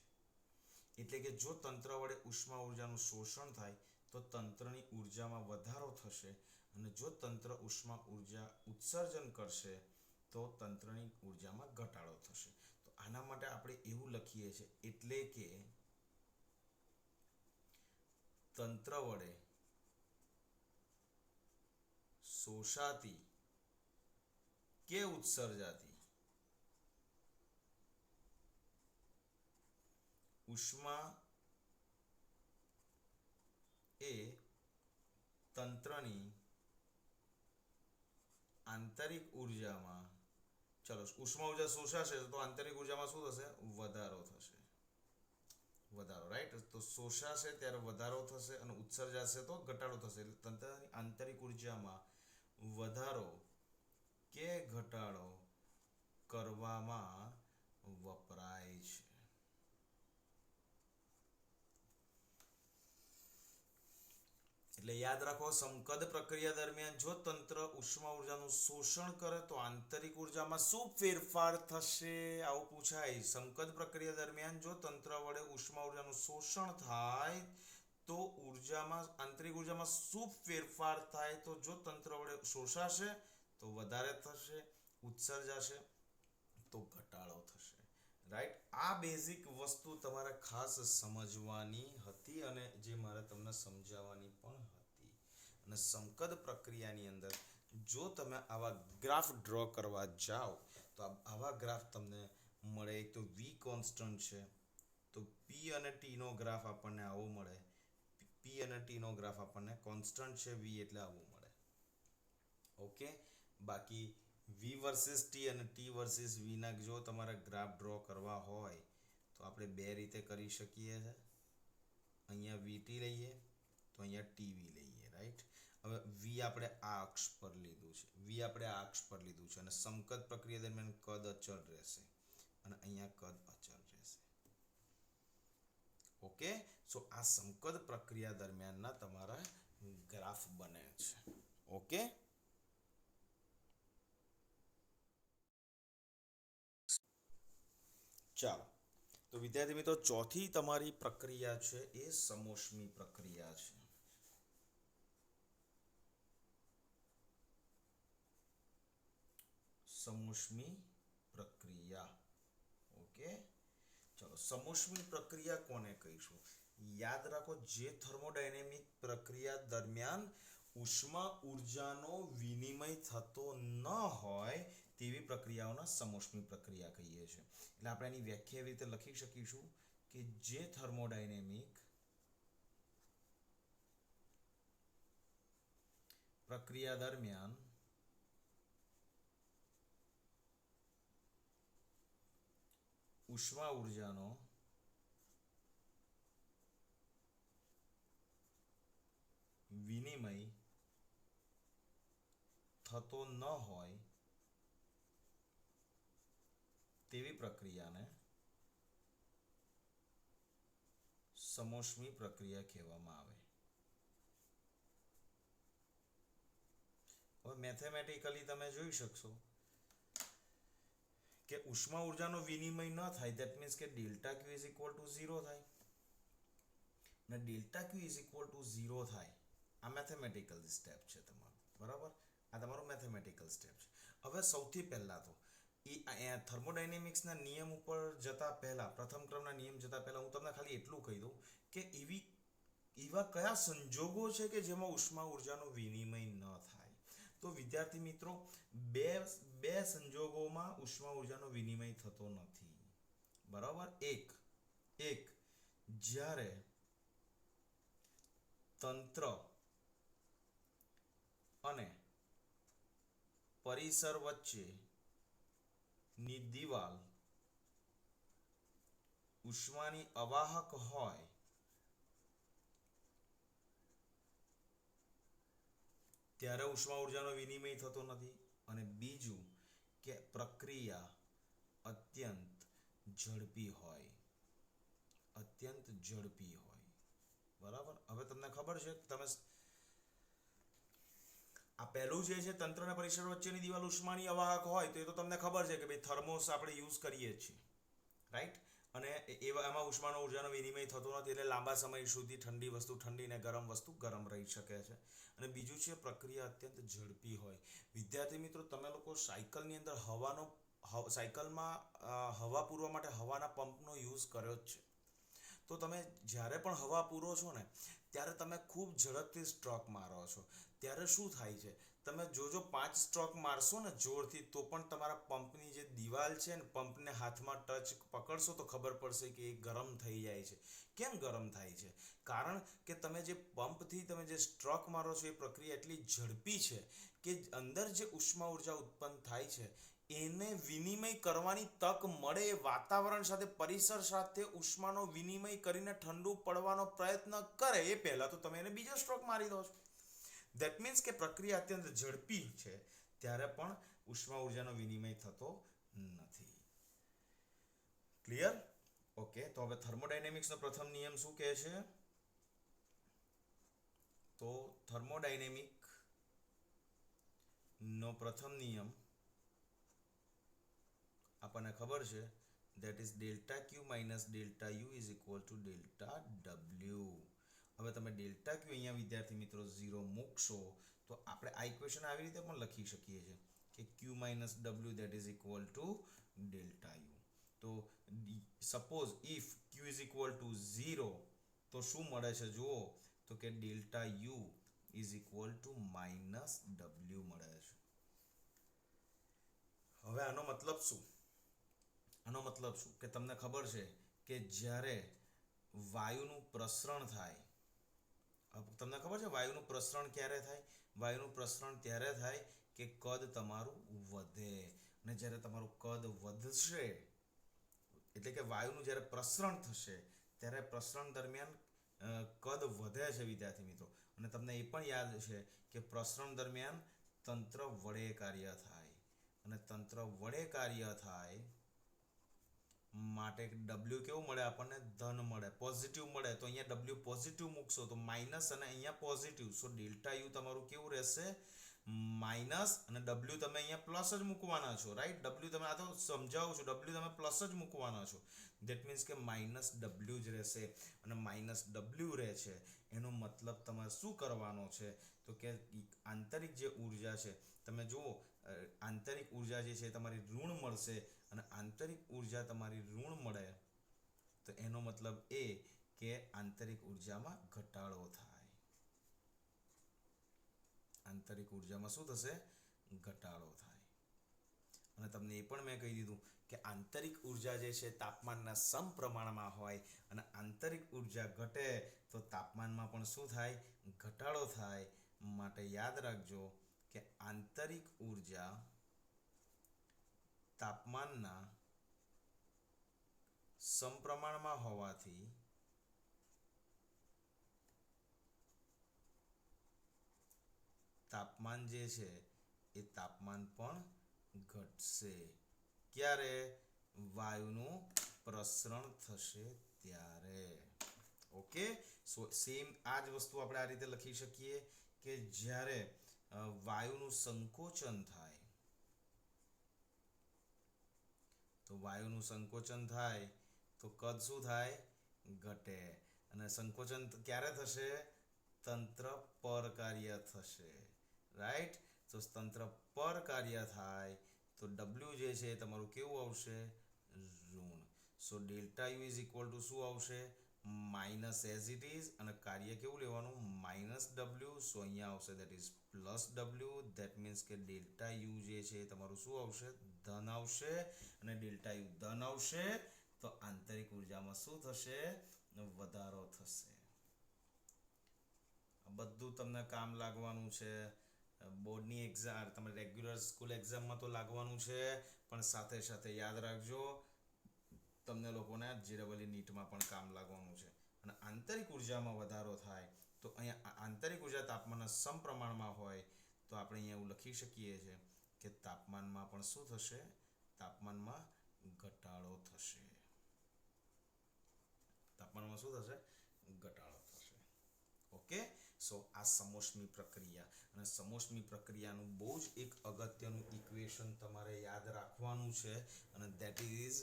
એટલે કે જો તંત્ર વડે ઉષ્મા ઉર્જાનું શોષણ થાય તો તંત્રની ઉર્જામાં વધારો થશે, અને જો તંત્ર ઉષ્મા ઉર્જા ઉત્સર્જન કરશે તો તંત્રની ઉર્જામાં ઘટાડો થશે. તો આના માટે આપણે એવું લખીએ છીએ, એટલે કે તંત્ર વડે શોષાતી કે ઉત્સર્જાતી ઉષ્મા એ તંત્રની આંતરિક ઉર્જામાં, ચલો ઉષ્મા ઉર્જા શોષાશે તો આંતરિક ઉર્જામાં શું થશે? વધારો થશે. વધારો, રાઈટ. તો શોષાશે ત્યારે વધારો થશે અને ઉત્સર્જાશે તો ઘટાડો થશે. એટલે તંત્રની આંતરિક ઉર્જામાં વધારો કે ઘટાડો કરવામાં વપરાય છે. એટલે યાદ રાખો, સમકદ પ્રક્રિયા દરમિયાન જો તંત્ર ઉષ્મા ઉર્જાનું શોષણ કરે તો આંતરિક ઉર્જામાં શું ફેરફાર થશે? આવું પૂછાય. સમકદ પ્રક્રિયા દરમિયાન જો તંત્ર વડે ઉષ્મા ઉર્જાનું શોષણ થાય તો આંતરિક ઉર્જામાં શું ફેરફાર થાય? તો જો તંત્ર વડે શોષાશે તો વધારે થશે, ઉત્સર્જાશે તો ઘટાડો થશે, રાઈટ. આ બેઝિક વસ્તુ તમારે ખાસ સમજવાની હતી અને જે મારે તમને સમજાવવાની પણ હતી. અને સંકદ પ્રક્રિયાની અંદર જો તમે આવા ગ્રાફ ડ્રો કરવા જાઓ તો આવા ગ્રાફ તમને મળે. એક તો વી કોન્સ્ટન્ટ છે, તો પી અને ટીનો ગ્રાફ આપણને આવો મળે. પી અને ટીનો ગ્રાફ આપણને કોન્સ્ટન્ટ છે વી એટલે આવું મળે. ઓકે, બાકી વી વર્સિસ ટી અને ટી વર્સિસ વીના જો તમારે ગ્રાફ ડ્રો કરવા હોય તો આપણે બે રીતે કરી શકીએ છે. અહીંયા વીટી લઈએ તો અહીંયા ટીવી લઈએ, રાઈટ. હવે વી આપણે આ અક્ષ પર લીધું છે, અને સમકદ પ્રક્રિયા દરમિયાન કદ અચળ રહેશે અને અહીંયા કદ અચળ રહેશે. ઓકે, સો આ સમકદ પ્રક્રિયા દરમિયાનના તમારા ગ્રાફ બને છે. ઓકે, ચાલો. તો વિદ્યાર્થી મિત્રો, ચોથી તમારી પ્રક્રિયા છે એ સમોષ્મી પ્રક્રિયા છે. સમોષ્મી પ્રક્રિયા. ઓકે, ચલો. સમોષ્મી પ્રક્રિયા કોને કહીશું? યાદ રાખો, જે થર્મોડાયનેમિક પ્રક્રિયા દરમિયાન ઉષ્મા ઉર્જાનો વિનિમય થતો ન હોય તેવી પ્રક્રિયાઓને સમોષ્મી પ્રક્રિયા કહીએ છીએ. એટલે આપણે એની વ્યાખ્યા એવી રીતે લખી શકીશું કે જે થર્મોડાયનેમિક પ્રક્રિયા દરમિયાન ઉષ્મા ઉર્જાનો વિનિમય થતો ન હોય તેવી પ્રક્રિયાને સમોષ્મી પ્રક્રિયા કહેવામાં આવે. હવે મેથેમેટિકલી તમે જોઈ શકશો કે ઉષ્મા ઉર્જાનો વિનિમય ન થાય, ધેટ મીન્સ કે delta Q is equal to 0 થાય. ને delta Q is equal to 0 થાય, આ મેથેમેટિકલ સ્ટેપ છે તમારું, બરાબર. આ તમારું મેથેમેટિકલ સ્ટેપ છે. હવે સૌથી પહેલા તો થર્મોડાયનેમિક્સના નિયમ ઉપર જતા પહેલા, પ્રથમ ક્રમના નિયમ જતા પહેલા હું તમને ખાલી એટલું કહી દઉં કે એવા કયા સંજોગો છે કે જેમાં ઉષ્મા ઉર્જાનો વિનિમય ન થાય. તો વિદ્યાર્થી મિત્રો, બે સંજોગોમાં ઉષ્મા ઉર્જાનો વિનિમય થતો નથી, બરાબર. એક જ્યારે તંત્ર અને પરિસર વચ્ચેની દિવાલ ઉષ્માની અવાહક હોય ત્યારે ઉષ્મા ઉર્જાનો વિનિમય થતો નથી. અને બીજું કે પ્રક્રિયા અત્યંત ઝડપી હોય, બરાબર. હવે તમને ખબર છે, તમે આ પહેલું જે છે તંત્ર અને પરિસર વચ્ચેની દિવાલ ઉષ્માની અવાહક હોય તો એ તો તમને ખબર છે કે ભાઈ થર્મોસ આપણે યુઝ કરીએ છીએ, રાઈટ. અને એમાં ઉષ્માનો ઉર્જાનો વિનિમય થતો નથી, એટલે લાંબા સમય સુધી ઠંડી વસ્તુ ઠંડી ને ગરમ વસ્તુ ગરમ રહી શકે છે. અને બીજું છે પ્રક્રિયા અત્યંત ઝડપી હોય. વિદ્યાર્થી મિત્રો, તમે લોકો સાયકલની અંદર સાયકલમાં હવા પૂરવા માટે હવાના પંપનો યુઝ કર્યો જ છે. તો તમે જ્યારે પણ હવા પૂરો છો ને ત્યારે તમે ખૂબ ઝડપથી સ્ટ્રોક મારો છો, ત્યારે શું થાય છે, તમે જોજો 5 સ્ટ્રોક મારશો ને જોરથી તો પણ તમારા પંપની જે દિવાલ છે ને, પંપને હાથમાં પકડશો તો ખબર પડશે કે એ ગરમ થઈ જાય છે. કેમ ગરમ થાય છે? કારણ કે તમે જે પંપથી તમે જે સ્ટ્રોક મારો છો એ પ્રક્રિયા એટલી ઝડપી છે કે અંદર જે ઉષ્મા ઉર્જા ઉત્પન્ન થાય છે એને વિનિમય કરવાની તક મળે, વાતાવરણ સાથે, પરિસર સાથે ઉષ્માનો વિનિમય કરીને ઠંડુ પડવાનો પ્રયત્ન કરે એ પહેલા તો તમે એને બીજો સ્ટ્રોક મારી દો છો. ધેટ મીન્સ કે પ્રક્રિયા અત્યંત ઝડપી છે ત્યારે પણ ઉષ્મા ઉર્જાનો વિનિમય થતો નથી. ક્લિયર? ઓકે, તો હવે થર્મોડાયનેમિક્સનો પ્રથમ નિયમ શું કહે છે? તો થર્મોડાયનેમિક નો પ્રથમ નિયમ આપણને ખબર છે, that is delta Q minus delta U is equal to delta W. હવે તમે ડેલ્ટા ક્યુ અહીંયા વિદ્યાર્થી મિત્રો 0 મૂકશો તો આપણે આ ઇક્વેશન આવી રીતે પણ લખી શકીએ છીએ કે Q minus W that is equal to delta U. તો suppose if Q is equal to 0 તો શું મળે છે જુઓ તો કે delta U is equal to minus W મળે છે. હવે આનો મતલબ શું? આનો મતલબ શું કે તમને ખબર છે કે જ્યારે વાયુનું પ્રસરણ થાય, તમને ખબર છે વાયુનું પ્રસરણ ક્યારે થાય? વાયુનું પ્રસરણ ત્યારે થાય કે કદ તમારું વધે, અને જ્યારે તમારું કદ વધશે એટલે કે વાયુનું જ્યારે પ્રસરણ થશે ત્યારે પ્રસરણ દરમિયાન કદ વધે છે વિદ્યાર્થી મિત્રો. અને તમને એ પણ યાદ છે કે પ્રસરણ દરમિયાન તંત્ર વડે કાર્ય થાય, અને તંત્ર વડે કાર્ય થાય માટે W કેવું મળે આપણને? ધન મળે, પોઝિટિવ મળે. તો અહીંયા W પોઝિટિવ મૂકશો તો માઇનસ અને અહીંયા પોઝિટિવ, સો ડેલ્ટા યુ તમારું કેવું રહેશે? માઇનસ, અને W તમે અહીંયા પ્લસ જ મૂકવાના છો, રાઈટ? W તમે આ તો સમજાવું છું, W તમે પ્લસ જ મૂકવાના છો. ધેટ મીન્સ કે માઇનસ W જ રહેશે, અને માઇનસ W રહે છે એનો મતલબ તમારે શું કરવાનો છે તો કે આંતરિક જે ઉર્જા છે તમે જુઓ, આંતરિક ઉર્જા જે છે તમારી ઋણ મળશે, અને આંતરિક ઉર્જા તમારી ઋણ મળે તો એનો મતલબ એ કે આંતરિક ઉર્જામાં ઘટાડો થાય. આંતરિક ઉર્જામાં શું થશે? ઘટાડો થાય. અને તમને એ પણ મેં કહી દીધું કે આંતરિક ઉર્જા જે છે તાપમાનના સમપ્રમાણમાં હોય, અને આંતરિક ઉર્જા ઘટે તો તાપમાનમાં પણ શું થાય? ઘટાડો થાય. માટે યાદ રાખજો કે આંતરિક ઉર્જા તાપમાનના સમપ્રમાણમાં હોવાથી તાપમાન જે છે એ તાપમાન પણ ઘટશે. ક્યારે? વાયુનું પ્રસરણ થશે ત્યારે. ઓકે, સો સેમ આ જ વસ્તુ આપણે આ રીતે લખી શકીએ કે જ્યારે વાયુનું સંકોચન થાય, તો વાયુનું સંકોચન થાય તો કદ શું થાય? ઘટે. અને સંકોચન ક્યારે થશે? તંત્ર પર કાર્ય થશે, રાઈટ? તો તંત્ર પર કાર્ય થાય તો W જે છે તમારું કેવું આવશે? ઋણ. So delta U is equal to શું આવશે? માઇનસ એઝ ઇટ ઇઝ, અને કાર્ય કેવું લેવાનું? Minus W. સો અહીંયા આવશે that is plus W. That means કે ડેલ્ટા યુ જે છે તમારું શું આવશે? ધન આવશે. અને ડેલ્ટા યુ ધન આવશે તો આંતરિક ઉર્જામાં શું થશે? વધારો થશે. બધું તમને કામ લાગવાનું છે. બોર્ડની એક્ઝામ, તમારે રેગ્યુલર સ્કૂલ એક્ઝામમાં તો લાગવાનું છે, પણ સાથે સાથે યાદ રાખજો તમને લોકોને JEE નીટમાં પણ કામ લાગવાનું છે. અને આંતરિક ઉર્જામાં વધારો થાય તો અહીંયા આંતરિક ઉર્જા તાપમાનના સમપ્રમાણમાં હોય તો આપણે અહીંયા એવું લખી શકીએ છીએ કે તાપમાનમાં પણ શું થશે? તાપમાનમાં ઘટાડો થશે. તાપમાનમાં શું થશે? ઘટાડો થશે. ઓકે, સો આ સમોષ્મી પ્રક્રિયા, અને સમોષ્મી પ્રક્રિયાનું બહુ જ એક અગત્યનું ઇક્વેશન તમારે યાદ રાખવાનું છે, અને that is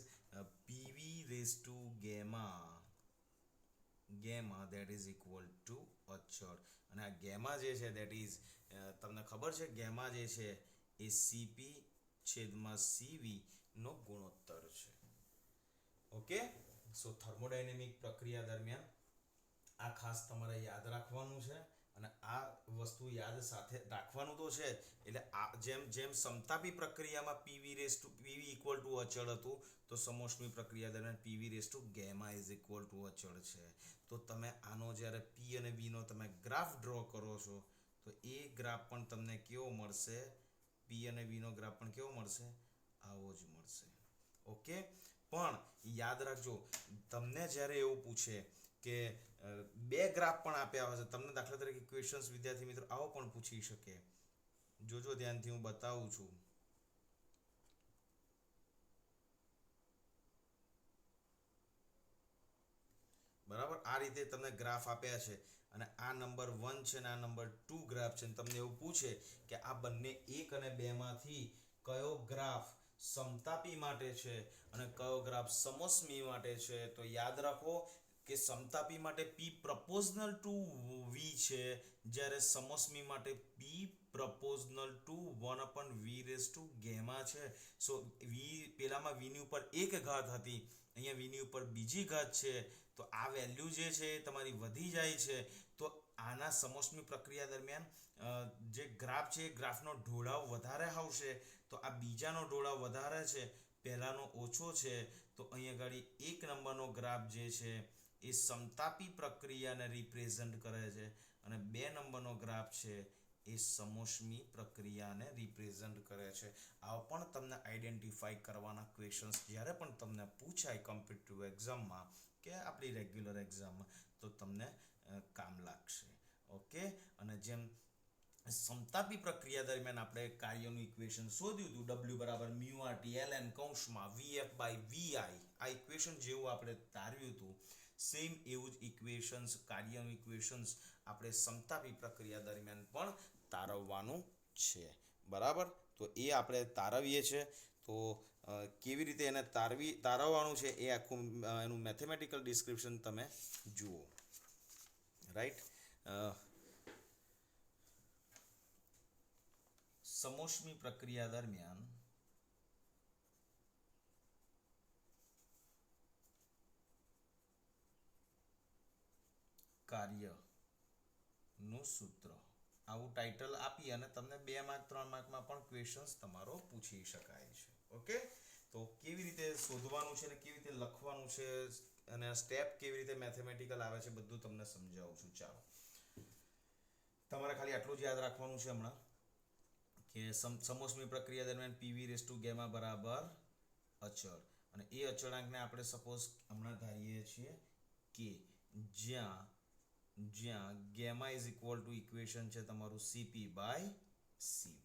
PV raise to gamma that is equal to અચળ. અને આ ગેમા જે છે ધેટ ઇઝ તમને ખબર છે ગેમા જે છે એ CP/CV નો ગુણોત્તર છે. ઓકે, સો થર્મોડાયનેમિક પ્રક્રિયા દરમિયાન આ ખાસ તમારે યાદ રાખવાનું છે, અને આ વસ્તુ યાદ સાથે રાખવાનું તો છે એટલે આ જેમ સમતાપી પ્રક્રિયામાં PV ઇક્વલ ટુ અચળ હતું તો સમોષ્મી પ્રક્રિયા દરમિયાન PV raise to gamma is equal to અચળ છે. તો તમે આનો જ્યારે P અને V નો તમે ગ્રાફ ડ્રો કરો છો તો એ ગ્રાફ પણ તમને કેવો મળશે? P અને V નો ગ્રાફ પણ કેવો મળશે? આવો જ મળશે. ઓકે, પણ યાદ રાખજો તમને જ્યારે એવું પૂછે કે બે ગ્રાફ પણ આપ્યા હશે, તમને દાખલા તરીકે ક્વેશ્ચન્સ વિદ્યાર્થી મિત્રો આવો પણ પૂછી શકે. જોજો ધ્યાનથી, હું બતાવું છું. બરાબર, આ રીતે તમને ગ્રાફ આપ્યા છે, અને આ નંબર 1 છે અને આ નંબર 2 ગ્રાફ છે, અને તમને એવું પૂછે કે આ બંને 1 અને 2 માંથી કયો ગ્રાફ સમતાપી માટે છે અને કયો ગ્રાફ સમોષ્મી માટે છે, તો યાદ રાખો કે સમતાપી માટે p પ્રપોઝનલ ટુ v છે, જ્યારે સમોષ્મી માટે p પ્રપોઝનલ ટુ 1/v⁴ છે. સો v પેલામાં v ની ઉપર એક ઘાત હતી, અહીંયા v ની ઉપર બીજી ઘાત છે, તો આ વેલ્યુ જે છે એ તમારી વધી જાય છે. તો આના સમોષ્મી પ્રક્રિયા દરમિયાન જે ગ્રાફ છે એ ગ્રાફનો ઢોળાવ વધારે આવશે. તો આ બીજાનો ઢોળાવ વધારે છે, પહેલાનો ઓછો છે, તો અહીંયા આગળ 1 નંબરનો ગ્રાફ જે છે એ સમતાપી પ્રક્રિયાને રિપ્રેઝન્ટ કરે છે, અને 2 નંબરનો ગ્રાફ છે એ સમોષ્મી પ્રક્રિયાને રિપ્રેઝન્ટ કરે છે. આ પણ તમને આઈડેન્ટિફાઈ કરવાના ક્વેશ્ચન્સ જ્યારે પણ તમને પૂછાય કોમ્પિટિટિવ એક્ઝામમાં કે આપણી રેગ્યુલર એક્ઝામમાં, તો તમને કામ લાગશે. ઓકે, અને જેમ સમતાપી પ્રક્રિયા દરમિયાન આપણે કાર્યનું ઇક્વેશન શોધ્યું હતું, w બરાબર μrt ln કૌંસમાં vf/vi, આ ઇક્વેશન જેવું આપણે તારવ્યું હતું, સેમ એવું જ ઇક્વેશન્સ, કાર્યનું ઇક્વેશન્સ આપણે સમતાપી પ્રક્રિયા દરમિયાન પણ તારવવાનું છે. બરાબર, તો એ આપણે તારવીએ છીએ. તો કેવી રીતે એને તારવવાનું છે એ આખું એનું મેથેમેટિકલ ડિસ્ક્રિપ્શન તમે જુઓ. રાઈટ, સમોષ્મી પ્રક્રિયા દરમિયાન કાર્યનું સૂત્ર, આવું ટાઇટલ આપી અને તમને 2 માર્ક 3 માર્કમાં પણ ક્વેશ્ચન્સ તમારો પૂછી શકાય છે. ઓકે, તો કેવી રીતે શોધવાનું છે અને કેવી રીતે લખવાનું છે અને સ્ટેપ કેવી રીતે મેથેમેટિકલ આવે છે બધું તમને સમજાવું છું. ચાલો, તમારે ખાલી આટલું જ યાદ રાખવાનું છે હમણાં કે સમોષ્મી પ્રક્રિયા દરમિયાન pv⁴ બરાબર અચળ, અને એ અચળાંકને આપણે સપોઝ હમણાં ધારીએ છીએ કે જ્યાં gamma is equal two equation છે તમારું cp/cv.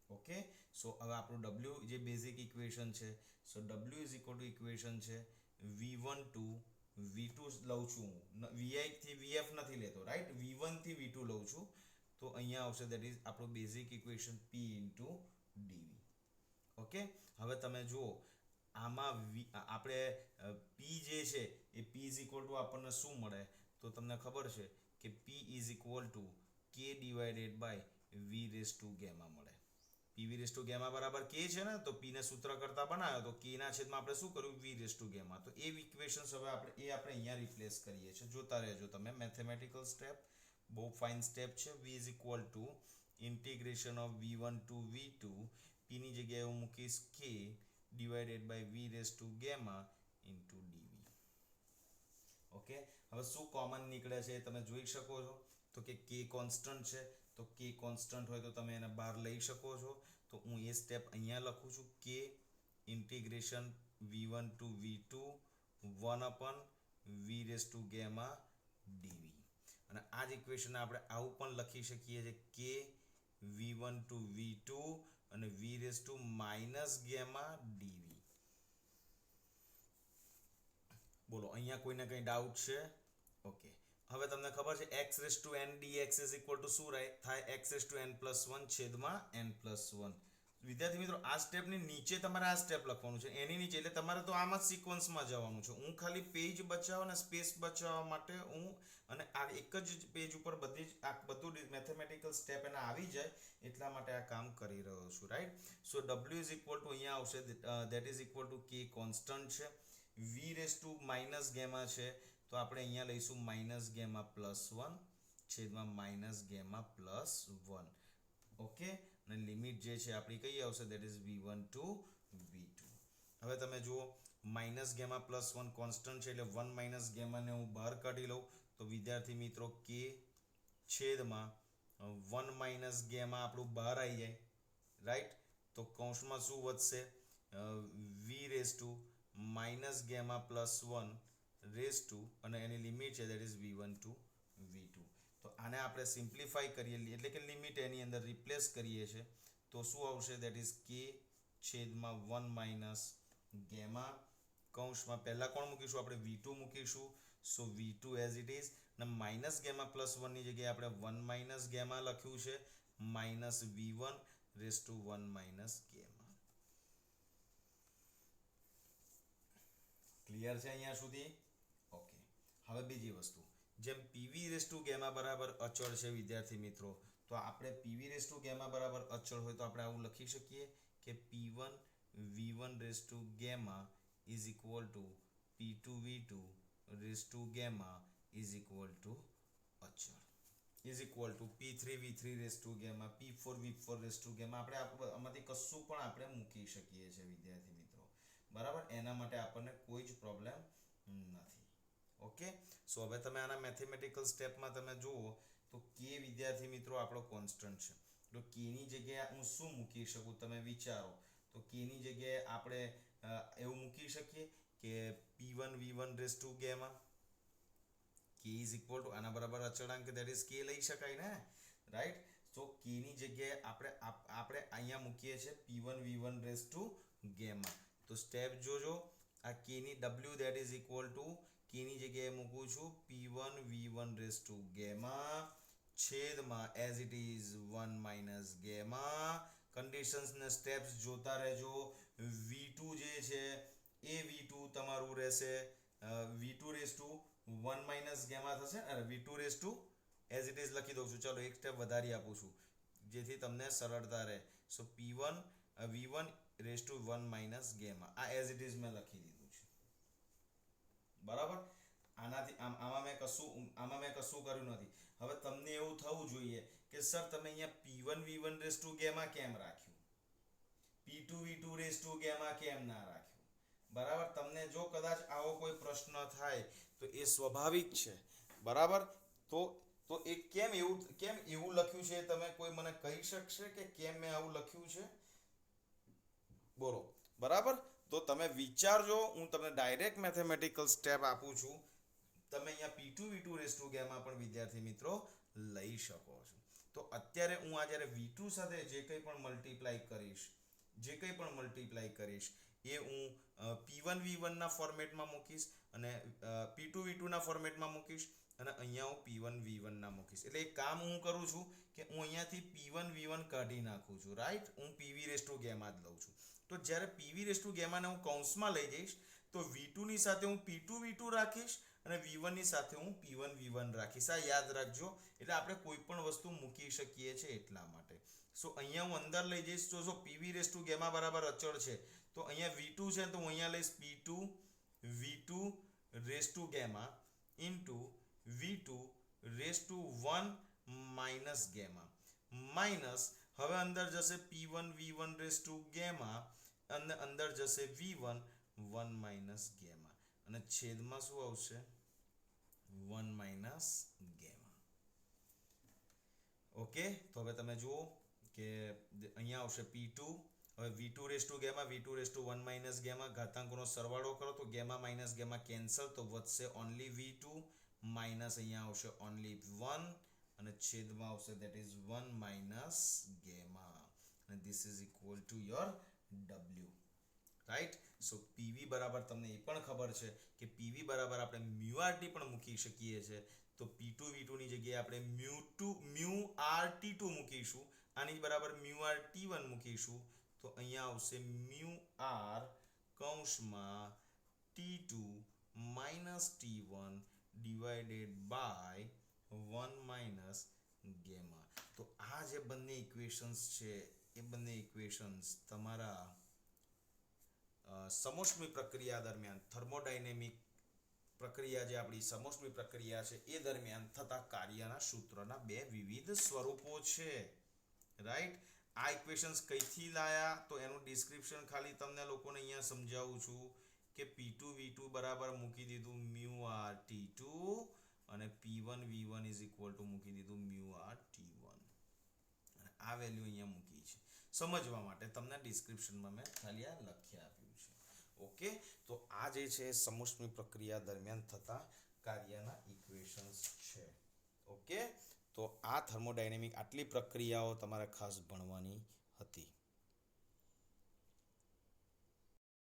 ઓકે, સો હવે આપણું w જે બેઝિક ઇક્વેશન છે, સો w is equal two equation છે v1 to v2 લઉં છું હું, vi થી vf નથી લેતો, રાઈટ, v1 થી v2 લઉં છું. તો અહીંયા આવશે દેટ ઇઝ આપણું basic equation p * dv. Okay, હવે તમે જુઓ આમાં આપણે p જે છે એ p ઇઝ ઇક્વલ ટુ આપણને શું મળે, તો તમને ખબર છે કે p is equal to k divided by v⁴ મળે. p⁴ બરાબર k છે ને, તો p ને સૂત્ર કરતા બનાવ્યો તો k ના છેદમાં આપણે શું કર્યું v⁴. તો એ ઇક્વેશન્સ હવે આપણે અહીંયા રિપ્લેસ કરીએ છીએ. જોતા રહેજો તમે, મેથેમેટિકલ સ્ટેપ બહુ ફાઇન સ્ટેપ છે. v is equal to integration of v1 to v2, p ની જગ્યાએ હું મૂકીશ k divided by v⁴ into dv. Okay, હવે શું કોમન નીકળે છે એ તમે જોઈ શકો છો. તો કે k કોન્સ્ટન્ટ છે, તો k કોન્સ્ટન્ટ હોય તો તમે એને બહાર લઈ શકો છો. તો હું એ સ્ટેપ અહીંયા લખું છું, k integration v1 to v2 1/v⁴ dv. અને આ જ ઇક્વેશન આપણે આવું પણ લખી શકીએ છીએ, k v1 to v2 અને v⁻⁻ dv. બોલો, અહીંયા કોઈને કંઈ ડાઉટ છે? ઓકે, હવે તમને ખબર છે x⁻n dx is equal to શું થાય, x⁻n+1 છેદમાં n+1. વિદ્યાર્થી મિત્રો, આ સ્ટેપની નીચે તમારે આ સ્ટેપ લખવાનું છે, એની નીચે, એટલે તમારે તો આમાં જ સિક્વન્સમાં જવાનું છે. હું ખાલી પેજ બચાવવા અને સ્પેસ બચાવવા માટે અને આ એક જ પેજ ઉપર બધું મેથેમેટિકલ સ્ટેપ એના આવી જાય એટલા માટે આ કામ કરી રહ્યો છું. Right, so w is equal two અહીંયા આવશે, that is equal to k constant છે, v⁻⁻ છે, તો આપણે અહીંયા લઈશું -γ+1 છેદમાં -γ+1. ઓકે, અને લિમિટ જે છે આપણી કઈ આવશે, that is v1 to v2. હવે તમે જુઓ -γ+1 કોન્સ્ટન્ટ છે, એટલે 1 - ને હું બહાર કાઢી લઉં તો વિદ્યાર્થી મિત્રો k છેદમાં 1 - આપણું બહાર આવી જાય. રાઈટ, તો કૌંસમાં શું વધશે, v⁻⁻+1 અને એની લિમિટ છે that is v1 to v2. તો આને આપણે સિમ્પ્લિફાઈ કરીએ, એટલે કે લિમિટ એની અંદર રિપ્લેસ કરીએ છીએ, તો શું આવશે, દેટ ઇઝ k છેદમાં 1 - કૌંસમાં પહેલા કોણ મૂકીશું, આપણે v2 મૂકીશું. સો v2 એઝ ઇટ ઇઝ, અને -γ+1 ની જગ્યાએ આપણે 1 - લખ્યું છે, -v1 ક્લિયર છે અહીંયા સુધી? ઓકે, હવે બીજી વસ્તુ, જેમ પીવી રેસ ટુ ગેમા બરાબર અચળ છે વિદ્યાર્થી મિત્રો, તો આપણે પીવી રેસ ટુ ગેમા બરાબર અચળ હોય તો આપણે આવું લખી શકીએ કે P1 V1 raise to gamma is equal to P2 V2 raise to gamma is equal to અચળ is equal to P3 V3 raise to gamma P4 V4 raise to gamma. આપણે આમાંથી કશું પણ આપણે મૂકી શકીએ છીએ વિદ્યાર્થી મિત્રો, બરાબર. એના માટે આપણને કોઈ જ પ્રોબ્લેમ નથી. ઓકે, સો હવે તમે આના મેથેમેટિકલ સ્ટેપમાં તમે જુઓ તો કે વિદ્યાર્થી મિત્રો આપણો કોન્સ્ટન્ટ છે, તો કે ની જગ્યાએ હું શું મૂકી શકું તમે વિચારો. તો કે ની જગ્યાએ આપણે એવું મૂકી શકીએ કે P1 V1 raise to gamma કે ઇઝ ઇક્વલ ટુ આના બરાબર અચળાંક ધેટ ઇઝ કે લઈ શકાય ને, રાઈટ. તો કે ની જગ્યાએ આપણે અહીંયા મૂકીએ છીએ P1 V1 raise to gamma. તો સ્ટેપ જોજો, આ કે ની W that is equal to કે ની જગ્યાએ મૂકું છું P1 V1 raise to gamma છેદમાં as it is 1 minus gamma. Conditions ને સ્ટેપ્સ જોતા રહેજો. V2 જે છે એ V2 તમારું રહેશે V2 raise to 1 minus gamma થશે, અને V2 raise two as it is લખી દઉં છું. ચલો એક સ્ટેપ વધારી આપું છું જેથી તમને સરળતા રહે. સો P1 V1 raise to 1 minus gamma, આ એઝ ઇટ ઇઝ મેં લખી દીધું છે, બરાબર. આમાં મેં કશું કર્યું નથી. હવે તમને એવું થવું જોઈએ કે સર તમે અહીંયા P1 V1 raise to gamma કેમ રાખ્યું, P2 V2 raise to gamma કેમ ના રાખ્યું, બરાબર. તમને જો કદાચ આવો કોઈ પ્રશ્ન થાય તો એ સ્વાભાવિક છે, બરાબર. તો એ કેમ એવું લખ્યું છે તમે કોઈ મને કહી શકશે કે કેમ મેં આવું લખ્યું છે, બોલો, બરાબર. તો તમે વિચારજો, હું તમને ડાયરેક્ટ મેથેમેટિકલ સ્ટેપ આપું છું. તમે અહીંયા P2 V2 raise to gamma પણ વિદ્યાર્થી મિત્રો લઈ શકો છો. તો અત્યારે હું આ જ્યારે V2 સાથે જે કંઈ પણ મલ્ટીપ્લાય કરીશ એ હું P1 V1 ના ફોર્મેટમાં મૂકીશ અને P2 V2 ના ફોર્મેટમાં મૂકીશ અને અહીંયા હું P1 V1 ના મૂકીશ. એટલે એક કામ હું કરું છું કે હું અહીંયાથી P1 V1 કાઢી નાખું છું, રાઈટ. હું PV રેસ ટુ ગેમા જ લઉં છું. તો જ્યારે PV રેસ ટુ ગેમાને હું કૌંસમાં લઈ જઈશ તો V2 ની સાથે હું P2 V2 રાખીશ અને V1 ની સાથે હું P1 V1 રાખીશ. આ યાદ રાખજો. એટલે આપણે કોઈ પણ વસ્તુ મૂકી શકીએ છીએ એટલા માટે. સો અહીંયા હું અંદર લઈ જઈશ તો જો PV રેસ ટુ ગેમા બરાબર અચળ છે તો અહીંયા V2 છે તો હું અહીંયા લઈશ P2 V2 raise to gamma into V2 raise to 1 minus gamma minus હવે અંદર જશે P1 V1 raise to gamma અને અંદર જશે V1 1 માઇનસ ગેમા અને છેદમાં શું આવશે 1 માઇનસ ગેમા. ઓકે, તો હવે તમે જુઓ કે અહીંયા આવશે P2, હવે V2 raise to gamma V2 raise to 1 minus gamma, ઘાતાંકોનો સરવાળો કરો તો ગેમા માઇનસ ગેમા કેન્સલ તો વધશે ઓનલી V2 માઇનસ અહીંયા આવશે ઓનલી 1 અને છેદમાં આવશે ધેટ ઇઝ 1 માઇનસ ગેમા અને this is equal to your W, right. So PV બરાબર તમને એ પણ ખબર છે કે PV બરાબર આપણે μRT પણ મૂકી શકીએ છીએ. તો P2 V2 ની જગ્યાએ આપણે μRT2 મૂકીશું, આની બરાબર μRT1 મૂકીશું તો અહીંયા આવશે μR કૌંસમાં T2 minus T1 divided by 1 minus gamma. તો આ જે બંને ઇક્વેશન્સ છે એ બંને ઇક્વેશન્સ તમારા સમોષ્મી પ્રક્રિયા દરમિયાન થર્મોડાયનેમિક પ્રક્રિયા જે આપણી સમોષ્મી પ્રક્રિયા છે એ દરમિયાન થતા કાર્યના સૂત્રના બે વિવિધ સ્વરૂપો છે, રાઈટ. આ ઇક્વેશન્સ કઈથી લાયા તો એનું ડિસ્ક્રિપ્શન ખાલી તમને લોકોને અહીંયા સમજાવું છું કે P2 V2 બરાબર મૂકી દીધું μRT2 અને P1 V1 is equal two મૂકી દીધું μRT1 અને આ વેલ્યુ અહીંયા મૂકી છે સમજવા માટે. તમને ડિસ્ક્રિપ્શનમાં મેં ખાલી આ લખી આપ્યું છે. ઓકે, તો આ જે છે સમોષ્મી પ્રક્રિયા દરમિયાન થતા કાર્યના ઇક્વેશન્સ છે. ઓકે, તો આ થર્મોડાયનેમિક આટલી પ્રક્રિયાઓ તમારે ખાસ ભણવાની હતી.